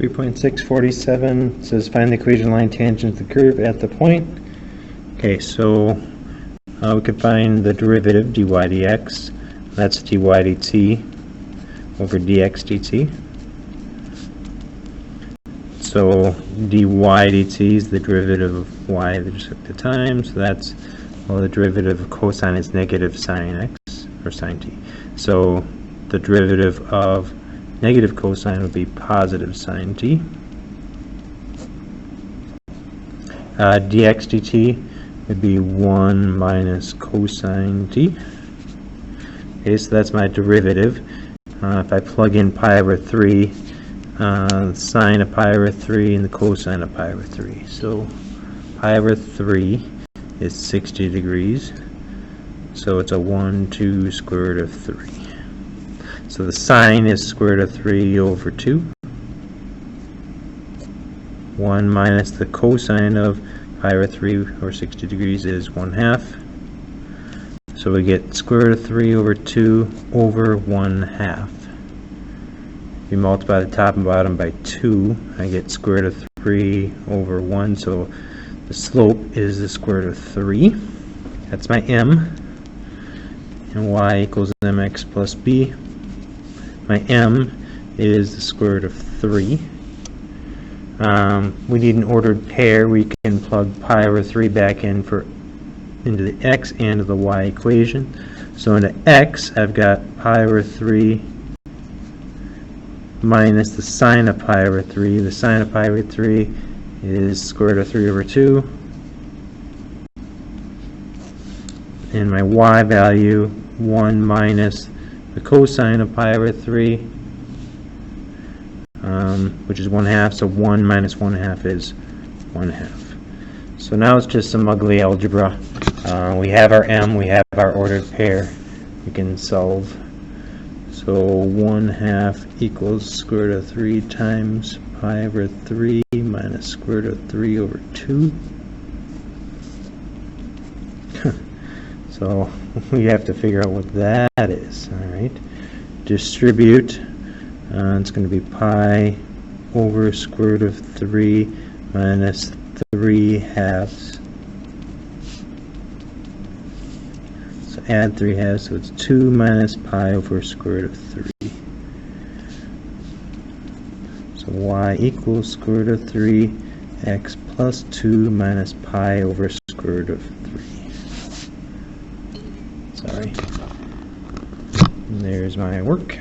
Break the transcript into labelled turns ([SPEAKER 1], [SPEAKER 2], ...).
[SPEAKER 1] 3.647 says find the equation line tangent to the curve at the point. Okay, so we could find the derivative dy dx. That's dy dt over dx dt. So dy dt is the derivative of y with respect to time. So that's, well, the derivative of cosine is negative sine x or sine t. So the derivative of negative cosine would be positive sine t. Dx dt would be 1 minus cosine t. Okay, so that's my derivative. If I plug in pi over 3, sine of pi over 3 and the cosine of pi over 3. So pi over 3 is 60 degrees. So it's a 1, 2 square root of 3. So the sine is square root of 3 over 2. 1 minus the cosine of pi over 3 or 60 degrees is 1/2. So we get square root of 3 over 2 over 1/2. If you multiply the top and bottom by 2, I get square root of 3 over 1. So the slope is the square root of 3. That's my m. And y equals mx plus b. My m is the square root of 3. We need an ordered pair. We can plug pi over 3 back in into the x and the y equation. So into x, I've got pi over 3 minus the sine of pi over 3. The sine of pi over 3 is square root of 3 over 2. And my y value, 1 minus the cosine of pi over 3, which is 1/2, so 1 minus 1/2 is 1/2. So now it's just some ugly algebra. We have our m, we have our ordered pair. We can solve. So 1/2 equals square root of 3 times pi over 3 minus square root of 3 over 2. So we have to figure out what that is. All right, distribute. It's going to be pi over square root of 3 minus 3/2. So add 3/2, so it's 2 minus pi over square root of 3. So y equals square root of 3 x plus 2 minus pi over square root of 3. Sorry. And there's my work.